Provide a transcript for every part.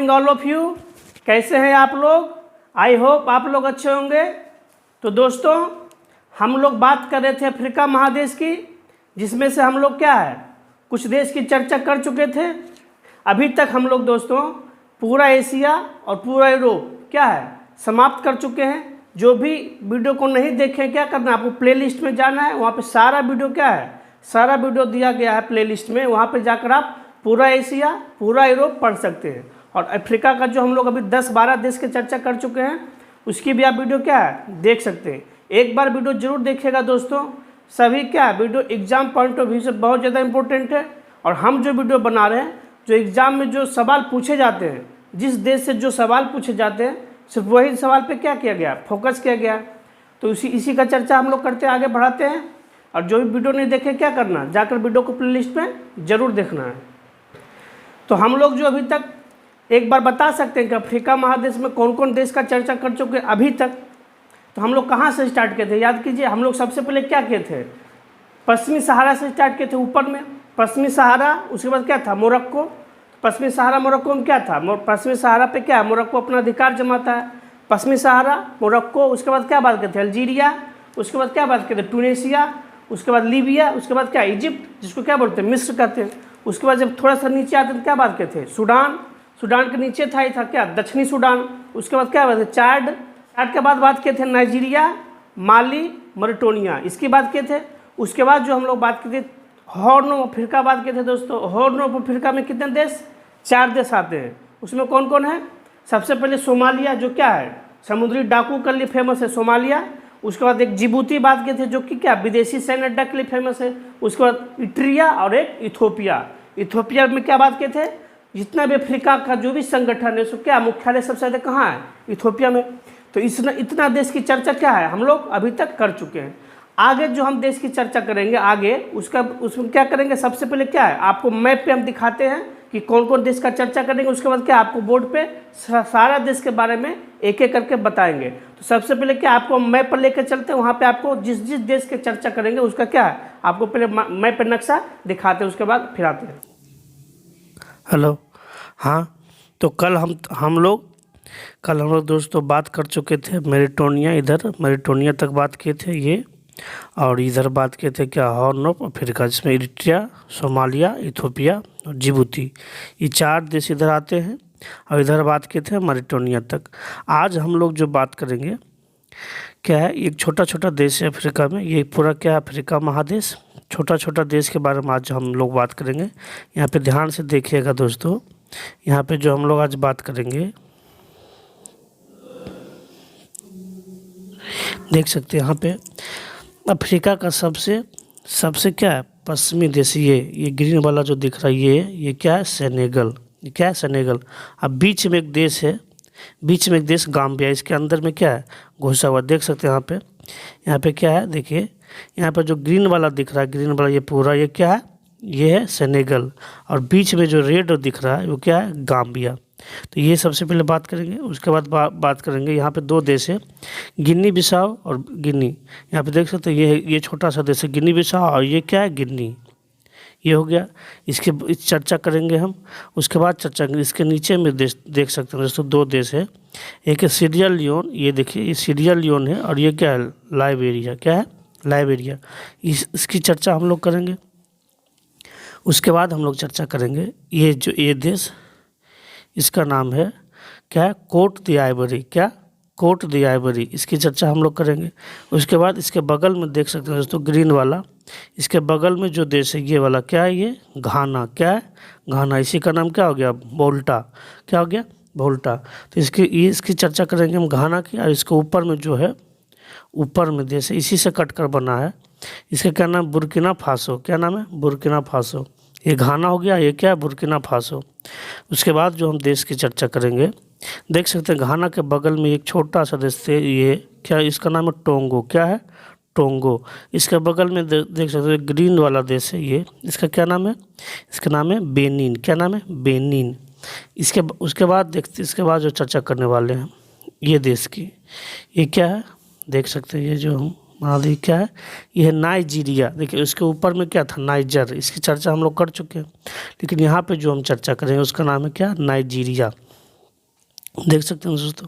Morning all of you. कैसे हैं आप लोग? आई होप आप लोग अच्छे होंगे। तो दोस्तों, हम लोग बात कर रहे थे अफ्रीका महादेश की, जिसमें से हम लोग क्या है कुछ देश की चर्चा कर चुके थे। अभी तक हम लोग दोस्तों पूरा एशिया और पूरा यूरोप क्या है समाप्त कर चुके हैं। जो भी वीडियो को नहीं देखें, क्या करना है, आपको प्लेलिस्ट में जाना है। वहाँ पे सारा वीडियो क्या है, सारा वीडियो दिया गया है प्लेलिस्ट में। वहाँ पे जाकर आप पूरा एशिया पूरा यूरोप पढ़ सकते हैं। और अफ्रीका का जो हम लोग अभी 10-12 देश की चर्चा कर चुके हैं, उसकी भी आप वीडियो क्या है देख सकते हैं। एक बार वीडियो जरूर देखिएगा दोस्तों। सभी क्या video exam point of view से बहुत ज़्यादा इंपॉर्टेंट है। और हम जो वीडियो बना रहे हैं, जो एग्ज़ाम में जो सवाल पूछे जाते हैं, जिस देश से जो सवाल पूछे जाते हैं, सिर्फ वही सवाल पे क्या किया गया, फोकस किया गया। तो इसी का चर्चा हम लोग करते हैं, आगे बढ़ाते हैं। और जो भी वीडियो नहीं देखे, क्या करना, जाकर वीडियो को प्लेलिस्ट में ज़रूर देखना है। तो हम लोग जो अभी तक एक बार बता सकते हैं कि अफ्रीका महादेश में कौन कौन देश का चर्चा कर चुके हैं अभी तक। तो हम लोग कहाँ से स्टार्ट किए थे, याद कीजिए। हम लोग सबसे पहले क्या किए थे, पश्चिमी सहारा से स्टार्ट किए थे। ऊपर में पश्चिमी सहारा, उसके बाद क्या था, मोरक्को। पश्चिमी सहारा मोरक्को में क्या था, पश्चिमी सहारा पे क्या, मोरक्को अपना अधिकार जमाता है। पश्चिमी सहारा मोरक्को, उसके बाद क्या बात करते थे, अल्जीरिया। उसके बाद क्या बात करते थे, टूनेशिया। उसके बाद लीबिया। उसके बाद क्या, इजिप्ट, जिसको क्या बोलते हैं, मिस्र कहते हैं। उसके बाद जब थोड़ा सा नीचे आते तो क्या बात करते थे, सूडान। सूडान के नीचे था ही था क्या, दक्षिणी सूडान। उसके बाद क्या बात है, चाड। चाड के बाद बात किए थे नाइजीरिया, माली, मॉरिटानिया, इसकी बात किए थे। उसके बाद जो हम लोग बात किए थे हॉर्न ऑफ अफ्रीका बात किए थे दोस्तों। हॉर्न ऑफ अफ्रीका में कितने देश, 4 देश आते हैं। उसमें कौन कौन है, सबसे पहले सोमालिया, जो क्या है समुद्री डाकू के लिए फेमस है, सोमालिया। उसके बाद एक जिबूती बात किए थे, जो कि क्या विदेशी सैन्य अड्डा के लिए फेमस है। उसके बाद इट्रिया और एक इथोपिया। इथोपिया में क्या बात किए थे, जितना भी अफ्रीका का जो भी संगठन है, उसको क्या मुख्यालय सबसे ज़्यादा कहाँ है, इथोपिया में। तो इतना देश की चर्चा क्या है हम लोग अभी तक कर चुके हैं। आगे जो हम देश की चर्चा करेंगे आगे, उसमें क्या करेंगे, सबसे पहले क्या है आपको मैप पे हम दिखाते हैं कि कौन कौन देश का चर्चा करेंगे। उसके बाद क्या आपको बोर्ड पे सारा देश के बारे में एक एक करके बताएंगे। तो सबसे पहले क्या आपको मैप पर लेकर चलते हैं, वहाँ पे आपको जिस जिस देश की चर्चा करेंगे उसका क्या है आपको पहले मैप पर नक्शा दिखाते हैं, उसके बाद फिर आते हैं। हेलो, हाँ, तो कल हम लोग दोस्तों बात कर चुके थे मॉरिटानिया, इधर मॉरिटानिया तक बात किए थे ये। और इधर बात किए थे क्या, हॉर्न ऑफ अफ्रीका, जिसमें इरिट्रिया, सोमालिया, इथोपिया और जिबूती, ये 4 देश इधर आते हैं। और इधर बात किए थे मॉरिटानिया तक। आज हम लोग जो बात करेंगे क्या है, एक छोटा छोटा देश है अफ्रीका में। ये पूरा क्या है, अफ्रीका महादेश, छोटा छोटा देश के बारे में आज हम लोग बात करेंगे। यहाँ पे ध्यान से देखिएगा दोस्तों। यहाँ पे जो हम लोग आज बात करेंगे, देख सकते हैं यहाँ पे अफ्रीका का सबसे क्या है पश्चिमी देश, ये ग्रीन वाला जो दिख रहा है, ये क्या है, सेनेगल। ये क्या है, सेनेगल। अब बीच में एक देश है, बीच में एक देश गाम्बिया, इसके अंदर में क्या है घुसा हुआ, देख सकते हैं यहाँ पे क्या है, देखिए यहाँ पर जो ग्रीन वाला दिख रहा है, ग्रीन वाला ये पूरा ये क्या है, ये है सेनेगल। और बीच में जो रेड दिख रहा है वो क्या है, गाम्बिया। तो ये सबसे पहले बात करेंगे। उसके बाद बात करेंगे यहाँ पे 2 देश है, गिनी बिसाओ और गिनी। यहाँ पे देख सकते हैं ये छोटा सा देश है गिनी बिसाओ, और ये क्या है, गिनी। ये हो गया, इस चर्चा करेंगे हम। उसके बाद चर्चा इसके नीचे में देश देख सकते हैं दोस्तों, 2 देश है। एक है सीरिया लियोन, ये देखिए ये सीरिया लियोन है। और ये क्या है, लाइबेरिया, क्या है, लाइबेरिया। इसकी चर्चा हम लोग करेंगे। उसके बाद हम लोग चर्चा करेंगे ये देश, इसका नाम है क्या है, कोट दी आइवरी, क्या, कोट दी आइवरी। इसकी चर्चा हम लोग करेंगे। उसके बाद इसके बगल में देख सकते हैं दोस्तों ग्रीन वाला, इसके बगल में जो देश है ये वाला क्या है, ये घाना, क्या है, घाना। इसी का नाम क्या हो गया, वोल्टा, क्या हो गया, वोल्टा। तो इसकी चर्चा करेंगे हम, घाना की। और इसके ऊपर में जो है, ऊपर में देश है, इसी से कट कर बना है, इसका क्या नाम, बुर्किना फासो, क्या नाम है, बुर्किना फासो। ये घाना हो गया, ये क्या है, बुर्किना फासो। उसके बाद जो हम देश की चर्चा करेंगे, देख सकते हैं घाना के बगल में एक छोटा सा देश है, ये क्या, इसका नाम है टोंगो, क्या है, टोंगो। इसके बगल में देख सकते हैं ग्रीन वाला देश है ये, इसका क्या नाम है, इसका नाम है बेनिन, क्या नाम है, बेनिन। उसके बाद इसके बाद जो चर्चा करने वाले हैं ये देश की, ये क्या है, देख सकते हैं ये जो हम महाद्वीप क्या है, ये है नाइजीरिया। देखिए उसके ऊपर में क्या था, नाइजर, इसकी चर्चा हम लोग कर चुके हैं। लेकिन यहाँ पे जो हम चर्चा करेंगे उसका नाम है क्या, नाइजीरिया। देख सकते हैं दोस्तों,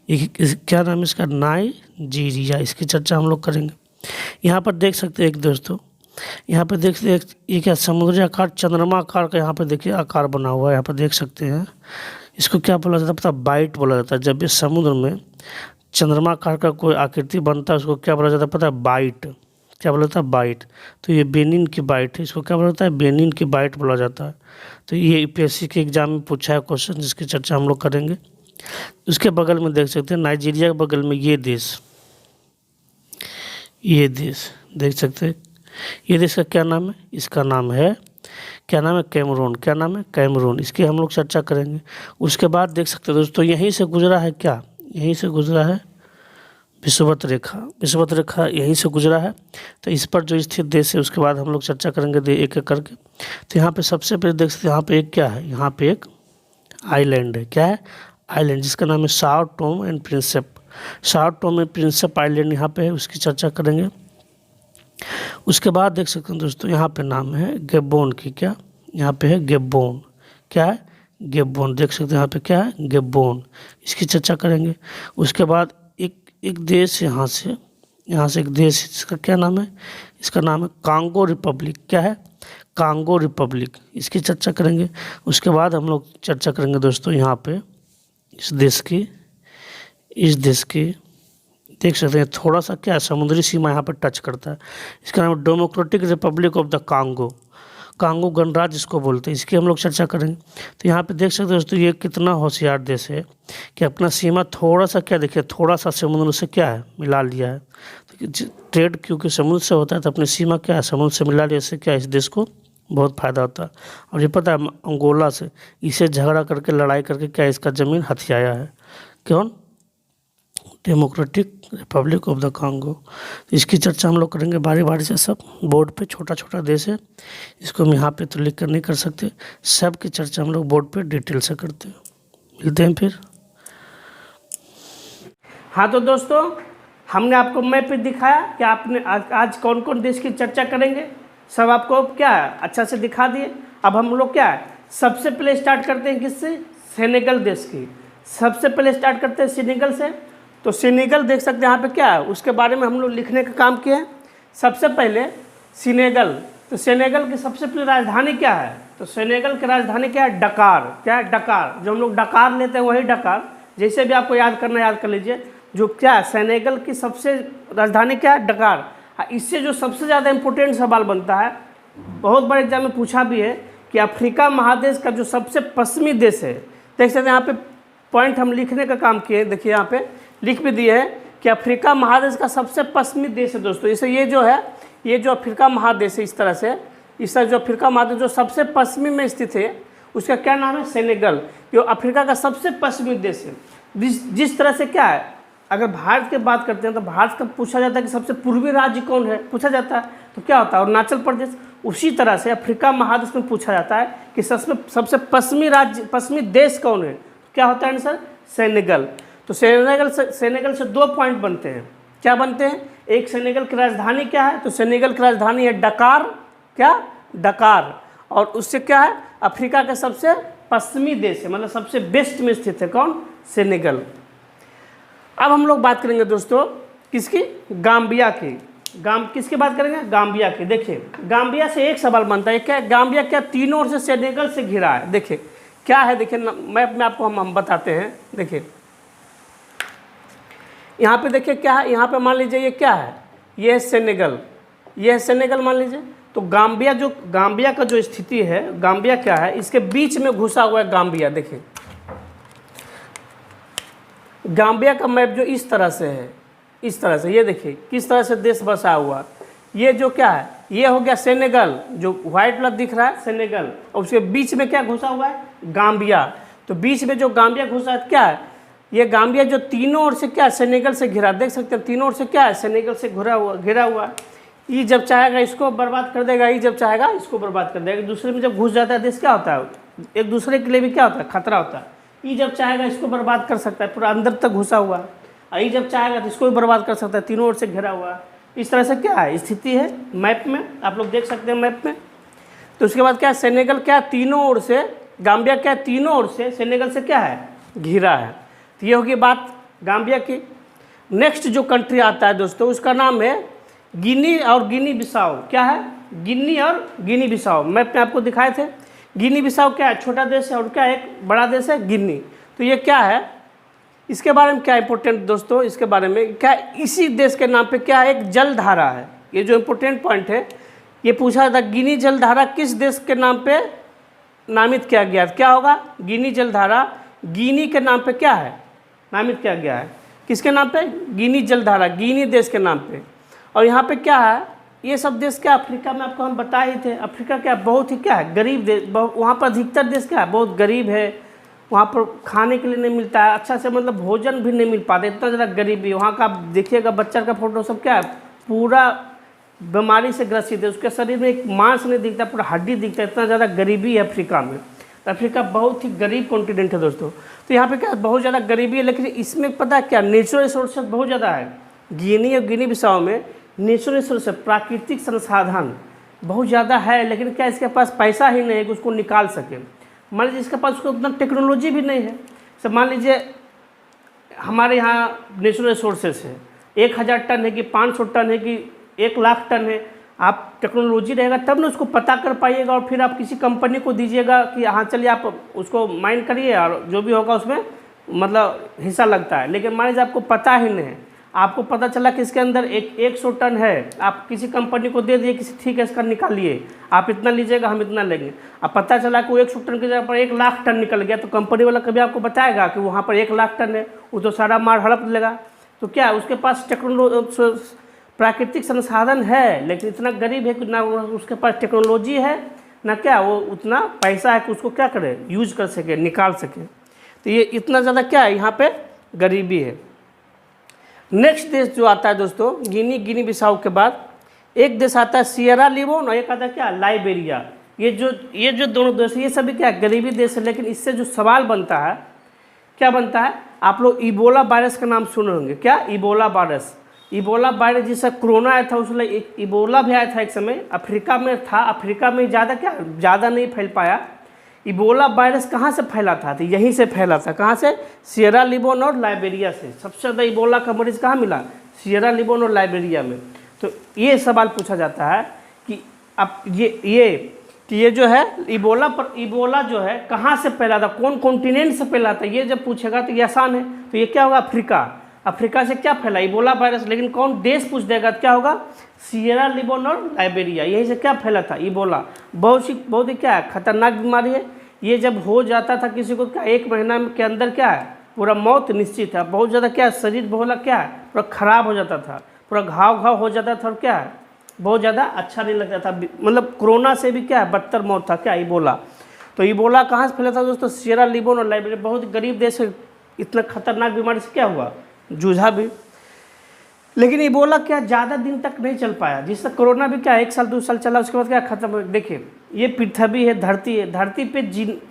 ये क्या नाम है इसका, नाइजीरिया। इसकी चर्चा हम लोग करेंगे। यहाँ पर देख सकते हैं एक दोस्तों, यहाँ पर देख सकते हैं ये क्या समुद्री आकार, चंद्रमा आकार का यहाँ पर देखिए आकार बना हुआ है। यहाँ पर देख सकते हैं, इसको क्या बोला जाता है पता, बाइट बोला जाता है। जब भी समुद्र में चंद्रमा आकार का कोई आकृति बनता है उसको क्या बोला जाता है पता है, बाइट। क्या बोला जाता है, बाइट। तो ये बेनिन की बाइट है, इसको क्या बोला जाता है, बेनिन की बाइट बोला जाता है। तो ये यूपीएससी के एग्जाम में पूछा है क्वेश्चन, जिसकी चर्चा हम लोग करेंगे। उसके बगल में देख सकते हैं नाइजीरिया के बगल में ये देश देख सकते हैं। ये देश का क्या नाम है, इसका नाम है क्या नाम है, कैमरून। क्या नाम है, कैमरून। इसकी हम लोग चर्चा करेंगे। उसके बाद देख सकते हैं दोस्तों, यहीं से गुजरा है क्या, यहीं से गुजरा है विषुवत रेखा यहीं से गुजरा है। तो इस पर जो स्थित देश है उसके बाद हम लोग चर्चा करेंगे एक एक करके। तो यहाँ पे सबसे पहले देख सकते हैं, यहाँ पे एक क्या है, यहाँ पे एक आइलैंड है। क्या है, आइलैंड, जिसका नाम है Sao Tomé and Prinsep. Sao Tomé and Prinsep island यहाँ पे है, उसकी चर्चा करेंगे। उसके बाद देख सकते हैं दोस्तों, यहाँ पे नाम है गैबोन की। क्या, यहाँ पे है गैबोन। क्या है, गैबोन। देख सकते हैं यहाँ पे क्या है, गैबोन। इसकी चर्चा करेंगे। उसके बाद एक देश यहाँ से एक देश, इसका क्या नाम है, इसका नाम है कांगो रिपब्लिक। क्या है, कांगो रिपब्लिक। इसकी चर्चा करेंगे। उसके बाद हम लोग चर्चा करेंगे दोस्तों यहाँ पे इस देश की देख सकते हैं थोड़ा सा क्या समुद्री सीमा यहाँ पर टच करता है। इसका नाम है democratic Republic of the Congo गणराज्य इसको बोलते हैं। इसकी हम लोग चर्चा करेंगे। तो यहाँ पे देख सकते हैं दोस्तों, ये कितना होशियार देश है कि अपना सीमा थोड़ा सा क्या देखिए, थोड़ा सा समुद्र से क्या है, मिला लिया है। तो ट्रेड क्योंकि समुद्र से होता है, तो अपनी सीमा क्या है, समुद्र से मिला लिया। इससे क्या इस देश को बहुत फ़ायदा होता है। और ये पता है अंगोला से इसे झगड़ा करके, लड़ाई करके क्या इसका ज़मीन हथियाया है। कौन, democratic Republic of the Congo. इसकी चर्चा हम लोग करेंगे बारी बारी से। सब बोर्ड पे छोटा छोटा देश है, इसको हम यहाँ पे तो लिख कर नहीं कर सकते। सब की चर्चा हम लोग बोर्ड पे डिटेल से करते हैं। मिलते हैं फिर। हाँ तो दोस्तों, हमने आपको मैप पे दिखाया कि आपने आज कौन कौन देश की चर्चा करेंगे, सब आपको क्या है अच्छा से दिखा दिए। अब हम लोग क्या है, सबसे पहले स्टार्ट करते हैं किससे, सेनेगल देश की। सबसे पहले स्टार्ट करते हैं सेनेगल से। तो सेनेगल देख सकते हैं यहाँ पे क्या है, उसके बारे में हम लोग लिखने का काम किए हैं। सबसे पहले सेनेगल, तो सेनेगल की सबसे पहले राजधानी क्या है, तो सेनेगल की राजधानी क्या है, डकार। क्या है, डकार। जो हम लोग डकार लेते हैं वही डकार, जैसे भी आपको याद करना याद कर लीजिए। जो क्या है, सेनेगल की सबसे राजधानी क्या है, डकार। इससे जो सबसे ज़्यादा इम्पोर्टेंट सवाल बनता है, बहुत बड़े एग्जाम में पूछा भी है कि अफ्रीका महादेश का जो सबसे पश्चिमी देश है, देख सकते हैं यहाँ पे पॉइंट हम लिखने का काम किए। देखिए यहाँ पे लिख भी दिए है कि अफ्रीका महादेश का सबसे पश्चिमी देश है दोस्तों। इसे ये जो है, ये जो अफ्रीका महादेश है, इस तरह जो अफ्रीका महादेश जो सबसे पश्चिमी में स्थित है, उसका क्या नाम है, सेनेगल। जो अफ्रीका का सबसे पश्चिमी देश है। जिस तरह से क्या है, अगर भारत की बात करते हैं तो भारत का पूछा जाता है कि सबसे पूर्वी राज्य कौन है, पूछा जाता है तो क्या होता है, अरुणाचल प्रदेश। उसी तरह से अफ्रीका महादेश में पूछा जाता है कि सबसे पश्चिमी राज्य, पश्चिमी देश कौन है, क्या होता है आंसर, सेनेगल। तो सेनेगल से 2 पॉइंट बनते हैं। क्या बनते हैं, एक सेनेगल की राजधानी क्या है, तो सेनेगल की राजधानी है डकार। क्या, डकार। और उससे क्या है, अफ्रीका का सबसे पश्चिमी देश है, मतलब सबसे वेस्ट में स्थित है कौन, सेनेगल। अब हम लोग बात करेंगे दोस्तों किसकी, गाम्बिया की। किसकी बात करेंगे, गाम्बिया की। देखिए गाम्बिया से एक सवाल बनता है, क्या गाम्बिया क्या तीनों ओर से सेनेगल से घिरा है। देखिए क्या है, देखिए मैप में आपको हम बताते हैं। देखिए यहाँ पे देखिए क्या है, यहाँ पे मान लीजिए ये क्या है, ये है सेनेगल, ये है सेनेगल मान लीजिए। तो गाम्बिया का जो स्थिति है, गाम्बिया क्या है, इसके बीच में घुसा हुआ है गाम्बिया। देखिए गाम्बिया का मैप जो इस तरह से है, इस तरह से, ये देखिए किस तरह से देश बसा हुआ। ये जो क्या है, ये हो गया सेनेगल, जो व्हाइट वाला दिख रहा है सेनेगल, और उसके बीच में क्या घुसा हुआ है, गाम्बिया। तो बीच में जो गाम्बिया घुसा है क्या है, ये गाम्बिया जो तीनों ओर से क्या है, सेनेगल से घिरा। देख सकते हैं तीनों ओर से क्या है, सेनेगल से घिरा हुआ। ये जब चाहेगा इसको बर्बाद कर देगा, ये जब चाहेगा इसको बर्बाद कर देगा। एक दूसरे में जब घुस जाता है देश क्या होता है, एक दूसरे के लिए भी क्या होता है, खतरा होता है। ये जब चाहेगा इसको बर्बाद कर सकता है, पूरा अंदर तक घुसा हुआ। और ये जब चाहेगा तो इसको भी बर्बाद कर सकता है, तीनों ओर से घिरा हुआ। इस तरह से क्या है स्थिति है मैप में, आप लोग देख सकते हैं मैप में। तो उसके बाद क्या है, सेनेगल क्या तीनों ओर से, गाम्बिया क्या तीनों ओर से सेनेगल से क्या है, घिरा है। तो ये होगी बात गाम्बिया की। नेक्स्ट जो कंट्री आता है दोस्तों उसका नाम है गिनी और गिनी बिसाओ। क्या है? गिनी और गिनी बिसाओ। मैप में आपको दिखाए थे। गिनी बिसाओ क्या है? छोटा देश है, और क्या एक बड़ा देश है गिनी। तो ये क्या है, इसके बारे में क्या इंपॉर्टेंट दोस्तों, इसके बारे में क्या, इसी देश के नाम पे क्या एक जलधारा है। ये जो इम्पोर्टेंट पॉइंट है, ये पूछा था गिनी जलधारा किस देश के नाम पे नामित किया गया। क्या होगा? गिनी जलधारा गिनी के नाम पे क्या है नामित किया गया है। किसके नाम पे? गिनी जलधारा, गिनी देश के नाम पे। और यहाँ पे क्या है, ये सब देश क्या अफ्रीका में आपको हम बता ही थे। अफ्रीका क्या बहुत ही क्या है गरीब देश, वहाँ पर अधिकतर देश क्या है बहुत गरीब है। वहाँ पर खाने के लिए नहीं मिलता है अच्छा से, मतलब भोजन भी नहीं मिल पाता, इतना ज़्यादा गरीबी। वहाँ का आप देखिएगा बच्चा का फोटो सब क्या है पूरा बीमारी से ग्रसित है, उसके शरीर में एक मांस नहीं दिखता, पूरा हड्डी दिखता है, इतना ज़्यादा गरीबी है अफ्रीका में। तो अफ्रीका बहुत ही गरीब कॉन्टिनेंट है दोस्तों। तो यहाँ पे क्या बहुत ज़्यादा गरीबी है, लेकिन इसमें पता है क्या नेचुरल रिसोर्सेज बहुत ज़्यादा है। गिनी और गिनी बिसाओ में नेचुरल रिसोर्सेज प्राकृतिक संसाधन बहुत ज़्यादा है, लेकिन क्या इसके पास पैसा ही नहीं है कि उसको निकाल सके। मान लीजिए इसके पास उसको उतना टेक्नोलॉजी भी नहीं है। सब मान लीजिए हमारे यहाँ नेचुरल रिसोर्सेज है 1000 टन है कि 500 टन है कि 1 लाख टन है। आप टेक्नोलॉजी रहेगा तब ना उसको पता कर पाइएगा, और फिर आप किसी कंपनी को दीजिएगा कि हाँ चलिए आप उसको माइन करिए और जो भी होगा उसमें मतलब हिस्सा लगता है। लेकिन मान लीजिए आपको पता ही नहीं है, आपको पता चला कि इसके अंदर 100 टन है, आप किसी कंपनी को दे दिए किसी ठीक है इसका निकालिए, आप इतना लीजिएगा हम इतना लेंगे। अब पता चला कि वो 100 टन की जगह पर 1 लाख टन निकल गया, तो कंपनी वाला कभी आपको बताएगा कि वहाँ पर 1 लाख टन है? वो तो सारा मार हड़प लेगा। तो क्या उसके पास प्राकृतिक संसाधन है, लेकिन इतना गरीब है कि ना उसके पास टेक्नोलॉजी है ना क्या वो उतना पैसा है कि उसको क्या करे यूज कर सके निकाल सके। तो ये इतना ज़्यादा क्या है यहाँ पे गरीबी है। नेक्स्ट देश जो आता है दोस्तों गिनी बिसाऊ के बाद एक देश आता है सियरा लियोन और एक आता है क्या लाइबेरिया। ये जो दोनों देश ये सभी क्या गरीबी देश है, लेकिन इससे जो सवाल बनता है क्या बनता है, आप लोग इबोला वायरस का नाम सुने होंगे। क्या? Ebola virus. इबोला वायरस जिसका कोरोना आया था उसमें एक इबोला भी आया था, एक समय अफ्रीका में था। अफ्रीका में ज़्यादा नहीं फैल पाया। इबोला वायरस कहाँ से फैला था? तो यहीं से फैला था। कहाँ से? सियरा लियोन और लाइबेरिया से। सबसे ज़्यादा इबोला का मरीज कहाँ मिला? सियरा लियोन और लाइबेरिया में। तो ये सवाल पूछा जाता है कि अब ये जो है इबोला जो है कहाँ से फैला था, कौन कॉन्टिनेंट से फैला था, ये जब पूछेगा तो ये आसान है। तो ये क्या होगा? अफ्रीका से क्या फैला? Ebola virus. लेकिन कौन देश पूछ देगा क्या होगा? सियरा लियोन और लाइबेरिया, यहीं से क्या फैला था? इबोला। बहुत ही क्या है खतरनाक बीमारी है। ये जब हो जाता था किसी को क्या 1 महीना के अंदर क्या है पूरा मौत निश्चित है। बहुत ज़्यादा क्या शरीर बहुत क्या है पूरा ख़राब हो जाता था, पूरा घाव हो जाता था, और क्या है बहुत ज़्यादा अच्छा नहीं लगता था। मतलब कोरोना से भी क्या है बदतर मौत था क्या इबोला। तो इबोला कहाँ से फैला था दोस्तों? सियरा लियोन और लाइबेरिया। बहुत गरीब देश है, इतना खतरनाक बीमारी से क्या हुआ जूझा भी। लेकिन इबोला क्या ज़्यादा दिन तक नहीं चल पाया, जिससे कोरोना भी क्या 1 साल 2 साल चला, उसके बाद क्या खत्म। देखिए ये पृथ्वी है, धरती है, धरती पे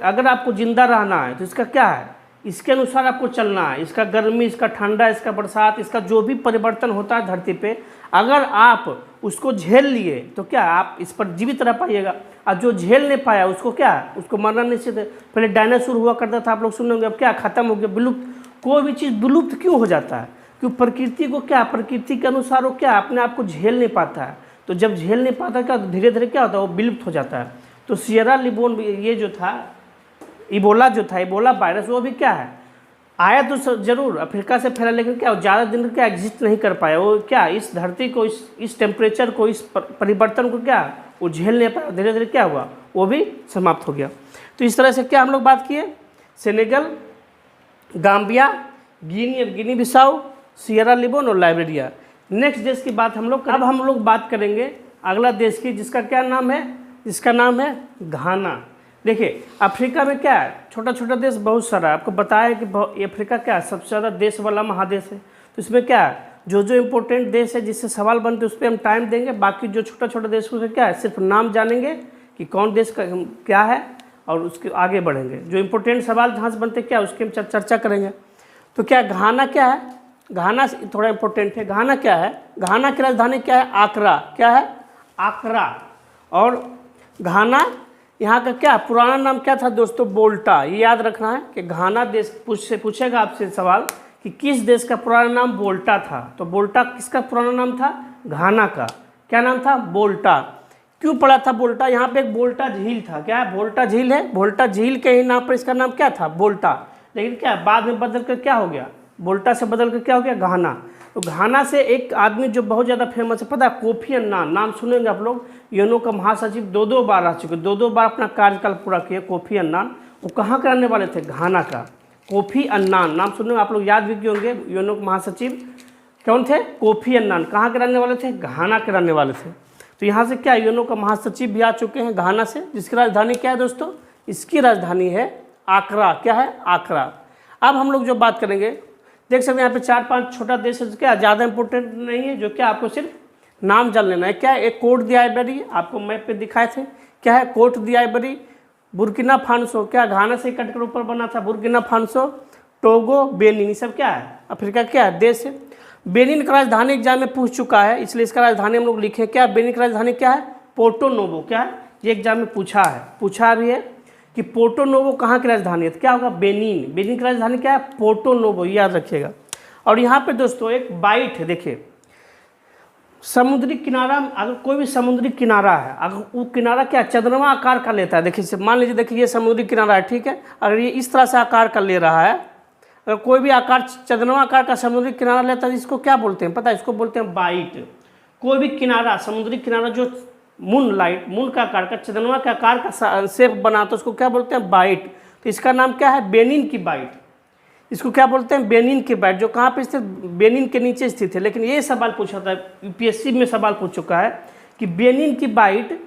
अगर आपको जिंदा रहना है तो इसका क्या है, इसके अनुसार आपको चलना है। इसका गर्मी, इसका ठंडा, इसका बरसात, इसका जो भी परिवर्तन होता है धरती पे, अगर आप उसको झेल लिए तो क्या आप इस पर जीवित रह पाइएगा। और जो झेल नहीं पाया उसको क्या, उसको मरना निश्चित है। पहले डायनासोर हुआ करता था, आप लोग सुन होंगे, अब क्या खत्म हो गया, विलुप्त। कोई भी चीज़ विलुप्त क्यों हो जाता है? क्यों? प्रकृति को क्या, प्रकृति के अनुसार वो क्या अपने आप को झेल नहीं पाता है। तो जब झेल नहीं पाता क्या धीरे धीरे क्या होता है वो विलुप्त हो जाता है। तो सियरा लियोन ये जो था इबोला इबोला वायरस, वो भी क्या है आया तो जरूर अफ्रीका से फैला, लेकिन क्या ज़्यादा दिन क्या एग्जिस्ट नहीं कर पाया। वो क्या इस धरती को, इस टेम्परेचर को, इस परिवर्तन को क्या वो झेल नहीं पाया। धीरे धीरे क्या हुआ वो भी समाप्त हो गया। तो इस तरह से क्या हम लोग बात किए, सेनेगल, गाम्बिया, गिनी बिसाऊ, सियरा लियोन और लाइबेरिया। नेक्स्ट देश की बात अब हम लोग बात करेंगे अगला देश की, जिसका क्या नाम है, जिसका नाम है घाना। देखिए अफ्रीका में क्या है छोटा छोटा देश बहुत सारा है। आपको बताया कि अफ्रीका क्या है सबसे ज़्यादा देश वाला महादेश है। तो इसमें क्या है जो इम्पोर्टेंट देश है जिससे सवाल बनते उस पर हम टाइम देंगे। बाकी जो छोटा छोटा देश उसमें क्या है सिर्फ नाम जानेंगे कि कौन देश का क्या है और उसके आगे बढ़ेंगे। जो इम्पोर्टेंट सवाल जहाँ से बनते क्या उसकी हम चर्चा करेंगे। तो क्या घाना क्या है, घाना थोड़ा इम्पोर्टेंट है। घाना क्या है, घाना की राजधानी क्या है, आकरा। क्या है, आकरा। और घाना यहाँ का क्या पुराना नाम क्या था दोस्तों? बोल्टा। ये याद रखना है कि घाना देश पूछेगा आपसे सवाल कि किस देश का पुराना नाम बोल्टा था। तो बोल्टा किसका पुराना नाम था? घाना का। क्या नाम था? बोल्टा। क्यों पड़ा था बोल्टा? यहाँ पे एक बोल्टा झील था। क्या है? बोल्टा झील है। बोल्टा झील के ही नाम पर इसका नाम क्या था? बोल्टा। लेकिन क्या बाद में बदल कर क्या हो गया? बोल्टा से बदल कर क्या हो गया? घाना। तो घाना से एक आदमी जो बहुत ज़्यादा फेमस है, पता है? Kofi Annan. नाम सुनेंगे आप लोग। यूएनओ का महासचिव दो बार रह चुके, दो बार अपना कार्यकाल पूरा किए। कोफी अन्नान वो कहाँ के रहने वाले थे? घाना का। कोफी अन्नान नाम सुने आप लोग, याद भी किए होंगे। यूएनओ के महासचिव कौन थे? Kofi Annan. कहाँ के रहने वाले थे? घाना के रहने वाले थे। तो यहाँ से क्या यूएनओ का महासचिव भी आ चुके हैं घाना से, जिसकी राजधानी क्या है दोस्तों? इसकी राजधानी है आकरा। क्या है? आकरा। अब हम लोग जो बात करेंगे, देख सकते हैं यहाँ पे 4-5 छोटा देश है, क्या ज़्यादा इंपॉर्टेंट नहीं है, जो क्या आपको सिर्फ नाम जान लेना है। क्या है? एक कोट दी आइवरी, आपको मैप पे दिखाए थे। क्या है? कोट दी आइवरी। बुर्किना फानसो, क्या घाना से कट कर ऊपर बना था? बुर्किना फानसो, टोगो, बेनिन, ये सब क्या है? अफ्रीका क्या है? देश है। बेनिन का राजधानी एग्जाम में पूछ चुका है, इसलिए इसका राजधानी हम लोग लिखे। क्या बेनिन की राजधानी क्या है? Porto Novo. क्या है? ये एग्जाम में पूछा भी है कि पोर्टो नोवो कहाँ की राजधानी है? तो क्या होगा? बेनिन। बेनिन की राजधानी क्या है? पोर्टो नोवो, याद रखिएगा। और यहाँ पे दोस्तों एक बाइट है, देखिए समुद्री किनारा, अगर कोई भी समुद्री किनारा है, अगर वो किनारा क्या चंद्रमा आकार का लेता है, देखिए मान लीजिए, देखिए ये समुद्री किनारा है, ठीक है। अगर ये इस तरह से आकार का ले रहा है, अगर कोई भी आकार चंद्रमा आकार का समुद्री किनारा लेता है, इसको क्या बोलते हैं पता है? इसको बोलते हैं बाइट। कोई भी किनारा, समुद्री किनारा जो मून का आकार का, चंद्रमा के आकार का शेप बना, तो उसको क्या बोलते हैं? बाइट। तो इसका नाम क्या है? बेनिन की बाइट। इसको क्या बोलते हैं? बेनिन की बाइट, जो कहाँ पे स्थित? बेनिन के नीचे स्थित है। लेकिन ये सवाल पूछा था, यूपीएससी में सवाल पूछ चुका है कि बेनिन की बाइट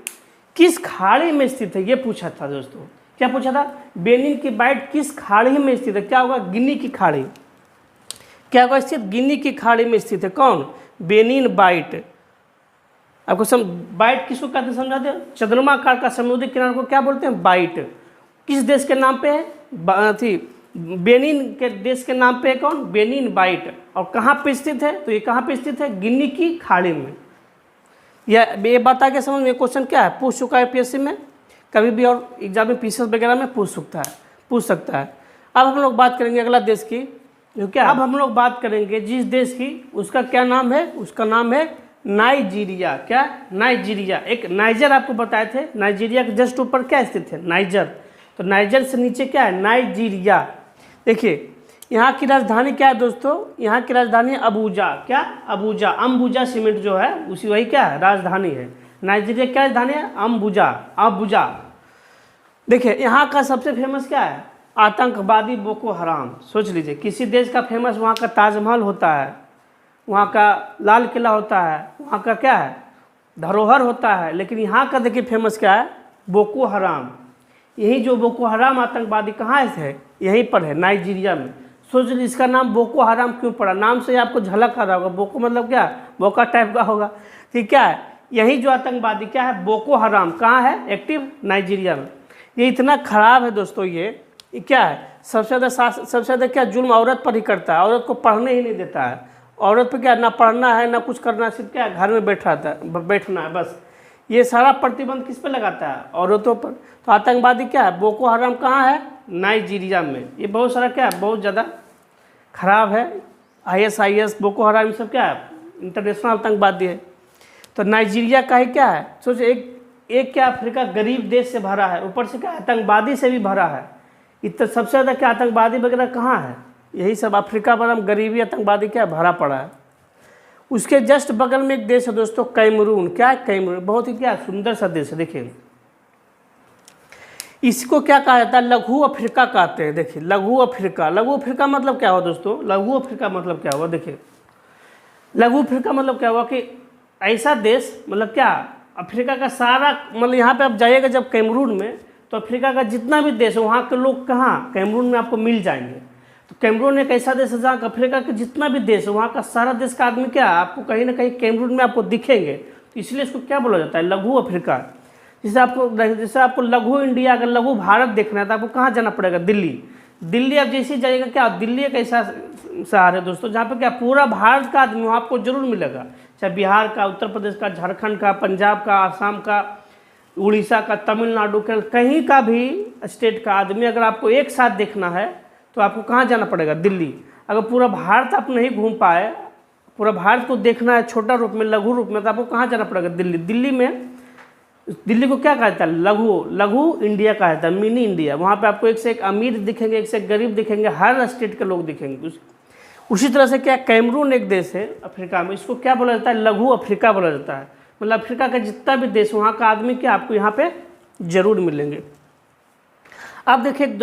किस खाड़ी में स्थित है, ये पूछा था दोस्तों। क्या पूछा था? बेनिन की बाइट किस खाड़ी में स्थित है? क्या होगा? गिनी की खाड़ी। क्या होगा? स्थित गिनी की खाड़ी में स्थित है। कौन? Benin bite. आपको बाइट किसको कहते हैं समझा दे? चंद्रमा आकार का समुद्री किनारे को क्या बोलते हैं? बाइट। किस देश के नाम पे है? थी बेनिन के देश के नाम पे है। कौन? Benin bight. और कहाँ पे स्थित है? तो ये कहाँ पे स्थित है? गिनी की खाड़ी में। ये बात आगे समझ में, क्वेश्चन क्या है पूछ चुका है यूपीएससी में, कभी भी और एग्जाम में पीसीएस वगैरह में पूछ सकता है। अब हम लोग बात करेंगे अगला देश की, जो क्या, अब हम लोग बात करेंगे जिस देश की, उसका क्या नाम है? उसका नाम है नाइजीरिया। क्या? नाइजीरिया। एक नाइजर आपको बताए थे, नाइजीरिया के जस्ट ऊपर क्या स्थित है? नाइजर। तो नाइजर से नीचे क्या है? नाइजीरिया। देखिए यहाँ की राजधानी क्या है दोस्तों? यहाँ की राजधानी अबूजा। क्या? अबूजा। अम्बुजा सीमेंट जो है उसी वही क्या है? राजधानी है। नाइजीरिया क्या राजधानी है? अबूजा। देखिए यहाँ का सबसे फेमस क्या है? आतंकवादी बोको हराम। सोच लीजिए, किसी देश का फेमस वहाँ का ताजमहल होता है, वहाँ का लाल किला होता है, वहाँ का क्या है? धरोहर होता है। लेकिन यहाँ का देखिए फेमस क्या है? बोको हराम। यही जो बोको हराम आतंकवादी कहाँ है? यहीं पर है, नाइजीरिया में। सोच लीजिए इसका नाम बोको हराम क्यों पड़ा? नाम से आपको झलक आ रहा होगा, बोको मतलब क्या? बोका टाइप का होगा। ठीक क्या है? यही जो आतंकवादी क्या है? बोको हराम कहाँ है? एक्टिव नाइजीरिया में। ये इतना खराब है दोस्तों, ये क्या है? सबसे ज़्यादा क्या जुल्म औरत पर ही करता है, औरत को पढ़ने ही नहीं देता है। औरत पे क्या ना पढ़ना है ना कुछ करना है, सिर्फ क्या घर में बैठना है बस। ये सारा प्रतिबंध किस पे लगाता है? औरतों पर। तो आतंकवादी क्या है? बोको हराम कहाँ है? नाइजीरिया में। ये बहुत सारा क्या है? बहुत ज़्यादा खराब है। ISIS बोको हराम ये सब क्या है? इंटरनेशनल आतंकवादी है। तो नाइजीरिया का ही क्या है? सोचिए एक क्या अफ्रीका गरीब देश से भरा है, ऊपर से क्या आतंकवादी से भी भरा है। इतना सबसे ज़्यादा क्या आतंकवादी वगैरह कहाँ है? यही सब अफ्रीका पर हम गरीबी आतंकवादी क्या भरा पड़ा है। उसके जस्ट बगल में एक देश है दोस्तों, कैमरून। क्या है? कैमरून। बहुत ही क्या सुंदर सा देश है। देखिए इसको क्या कहा जाता है? लघु अफ्रीका कहते हैं। देखिए लघु अफ्रीका मतलब क्या हुआ दोस्तों? लघु अफ्रीका मतलब क्या हुआ? देखिए लघु अफ्रीका मतलब क्या हुआ कि ऐसा देश, मतलब क्या अफ्रीका का सारा, मतलब यहाँ पे आप जाइएगा जब कैमरून में, तो अफ्रीका का जितना भी देश है वहाँ के लोग कहाँ कैमरून में आपको मिल जाएंगे। तो कैमरून एक ऐसा देश है जहाँ अफ्रीका का जितना भी देश है वहाँ का सारा देश का आदमी क्या आपको कहीं ना कहीं कैमरून में आपको दिखेंगे। तो इसलिए इसको क्या बोला जाता है? लघु अफ्रीका। जैसे आपको लघु इंडिया, अगर लघु भारत देखना है तो आपको कहाँ जाना पड़ेगा? दिल्ली आप जैसे जाइएगा, क्या दिल्ली एक ऐसा शहर है दोस्तों जहाँ पे क्या पूरा भारत का आदमी वहाँ आपको जरूर मिलेगा, चाहे बिहार का, उत्तर प्रदेश का, झारखंड का, पंजाब का, आसाम का, उड़ीसा का, तमिलनाडु का, कहीं का भी स्टेट का आदमी अगर आपको एक साथ देखना है तो आपको कहाँ जाना पड़ेगा? दिल्ली। अगर पूरा भारत आप नहीं घूम पाए, पूरा भारत को देखना है छोटा रूप में, लघु रूप में, तो आपको कहाँ जाना पड़ेगा? दिल्ली। दिल्ली में, दिल्ली को क्या कहा जाता है? लघु इंडिया कहा जाता है, मिनी इंडिया। वहाँ पे आपको एक से एक अमीर दिखेंगे, एक से एक गरीब दिखेंगे, हर स्टेट के लोग दिखेंगे। उसी तरह से क्या, कैमरून एक देश है अफ्रीका में, इसको क्या बोला जाता है? लघु अफ्रीका बोला जाता है। मतलब अफ्रीका का जितना भी देश, वहाँ का आदमी क्या आपको यहाँ पे जरूर मिलेंगे। अब देखिए एक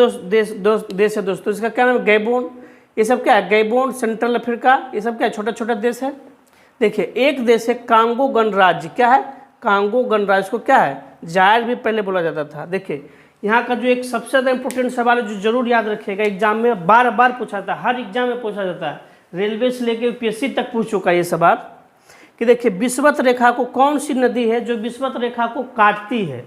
देश है दोस्तों, इसका क्या नाम है? गैबोन। ये सब क्या है? गैबोन, सेंट्रल अफ्रीका, ये सब क्या है? छोटा छोटा देश है। देखिए एक देश है कांगो गणराज्य। क्या है? कांगो गणराज्य। को क्या है? जायर भी पहले बोला जाता था। देखिए यहाँ का जो एक सबसे ज़्यादा इंपॉर्टेंट सवाल है जो जरूर याद रखिएगा, एग्जाम में बार बार पूछा जाता है, हर एग्जाम में पूछा जाता है, रेलवे से लेके यूपीएससी तक पूछ चुका है ये सवाल कि देखिए विषुवत रेखा को कौन सी नदी है जो विषुवत रेखा को काटती है?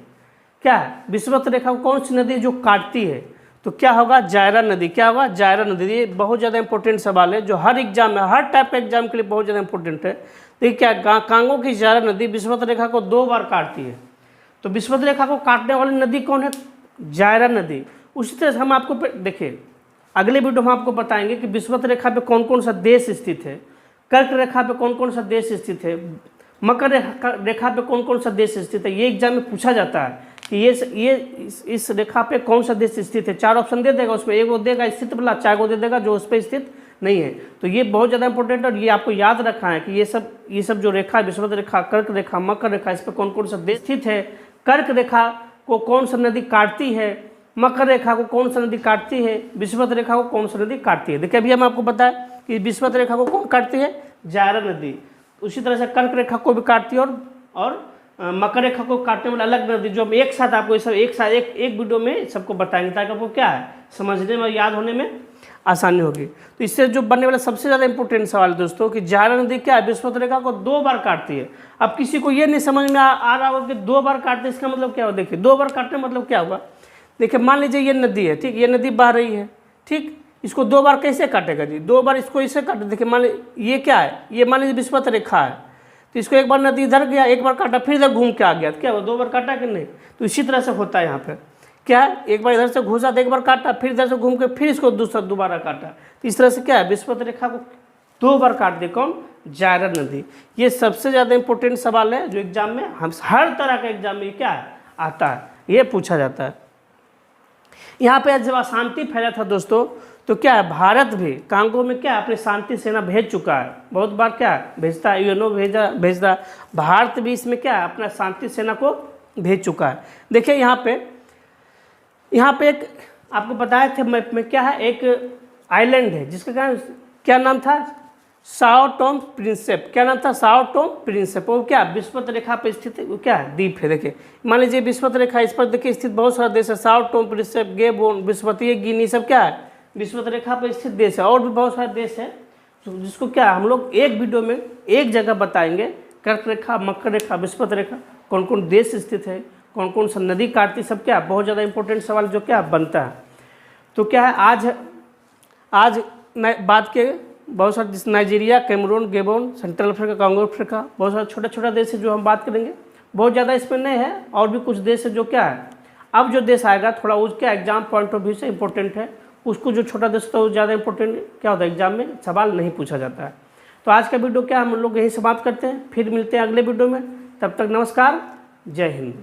क्या है? विषुवत रेखा को कौन सी नदी जो काटती है? तो क्या होगा? जायरा नदी। क्या होगा? जायरा नदी। ये बहुत ज़्यादा इंपॉर्टेंट सवाल है जो हर एग्जाम में, हर टाइप का एग्जाम के लिए बहुत ज़्यादा इंपॉर्टेंट है। देखिए क्या, कांगो की जायरा नदी विषुवत रेखा को 2 बार काटती है। तो विषुवत रेखा को काटने वाली नदी कौन है? जायरा नदी। उसी तरह से हम आपको देखिए अगले वीडियो में आपको बताएंगे कि विषुवत रेखा पे कौन कौन सा देश स्थित है, कर्क रेखा पे कौन कौन सा देश स्थित है, मकर रेखा पे कौन कौन सा देश स्थित है। ये एग्जाम में पूछा जाता है कि इस रेखा पे कौन सा देश स्थित है। 4 ऑप्शन दे देगा, उसमें एक वो देगा स्थित वाला, 4 को दे देगा जो उस पर स्थित नहीं है। तो ये बहुत ज़्यादा इंपॉर्टेंट है और ये आपको याद रखना है कि ये सब जो रेखा है, विषुवत रेखा, कर्क रेखा, मकर रेखा, इस पर कौन कौन सा देश स्थित है, कर्क रेखा को कौन सा नदी काटती है, मकर रेखा को कौन सा नदी काटती है, विषुवत रेखा को कौन सा नदी काटती है। देखिए अभी हम आपको बताया कि विषुवत रेखा को कौन काटती है? जायरा नदी। उसी तरह से कर्क रेखा को भी काटती है और मकर रेखा को काटने वाली अलग नदी, जो हम एक साथ आपको एक वीडियो में सबको बताएंगे ताकि आपको क्या है समझने में, याद होने में आसानी होगी। तो इससे जो बनने वाला सबसे ज़्यादा इंपॉर्टेंट सवाल है दोस्तों कि जायरा नदी क्या है? विषुवत रेखा को 2 बार काटती है। अब किसी को ये नहीं समझ में आ रहा होगा कि 2 बार काटते इसका मतलब क्या होगा। देखिए 2 बार काटने मतलब क्या होगा? देखिए मान लीजिए ये नदी है, ठीक, ये नदी बह रही है, ठीक, इसको 2 बार कैसे काटेगा जी? 2 बार इसको इसे काटे। देखिए मान लीजिए ये क्या है? ये मान लीजिए विषुवत रेखा है, तो इसको एक बार नदी इधर गया, एक बार काटा, फिर इधर घूम के आ गया, तो क्या हुआ? 2 बार काटा कि नहीं? तो इसी तरह से होता है यहाँ पे। क्या है? एक बार इधर से घुसा तो एक बार काटा, फिर इधर से घूम के फिर इसको दोबारा काटा। तो इस तरह से क्या है? विषुवत रेखा को 2 बार काट दे कौन? जायरा नदी। ये सबसे ज़्यादा इंपॉर्टेंट सवाल है जो एग्जाम में, हम हर तरह का एग्जाम में क्या है आता है, ये पूछा जाता है। यहाँ पे जब अशांति फैला था दोस्तों, तो क्या है, भारत भी कांगो में क्या अपनी शांति सेना भेज चुका है, बहुत बार क्या भेजता है, यूएनओ भेजता। भारत भी इसमें क्या अपना शांति सेना को भेज चुका है। देखिए यहाँ पे एक आपको बताया थे मैप में क्या है, एक आइलैंड है जिसका क्या नाम था? Sao Tomé Prinsep. क्या नाम था? Sao Tomé Prinsep. वो क्या विषुवत रेखा पर स्थित वो क्या है? द्वीप है। देखिए मान लीजिए विषुवत रेखा, इस पर देखिए स्थित बहुत सारा देश है, साओ टोम प्रिंसेप, गैबोन, विषुवतीय गिनी, सब क्या है विषुवत रेखा पर स्थित देश है। और भी बहुत सारे देश है जिसको क्या हम लोग एक वीडियो में एक जगह बताएंगे, कर्क रेखा, मकर रेखा, विषुवत रेखा, कौन कौन देश स्थित है, कौन कौन सा नदी काटती, सब क्या बहुत ज़्यादा इंपॉर्टेंट सवाल जो क्या बनता है। तो क्या है आज बात के बहुत सारे, जिस Nigeria, Cameroon, Gabon, Central Africa, Congo Africa, बहुत सारे छोटे छोटा देश है जो हम बात करेंगे। बहुत ज़्यादा इसमें नहीं है, और भी कुछ देश है जो क्या है, अब जो देश आएगा थोड़ा उसके एग्जाम पॉइंट ऑफ व्यू से इंपॉर्टेंट है, उसको जो छोटा देश होता है वो ज़्यादा इंपॉर्टेंट क्या होता है, एग्जाम में सवाल नहीं पूछा जाता है। तो आज का वीडियो क्या हम लोग यही समाप्त करते हैं, फिर मिलते हैं अगले वीडियो में। तब तक नमस्कार, जय हिंद।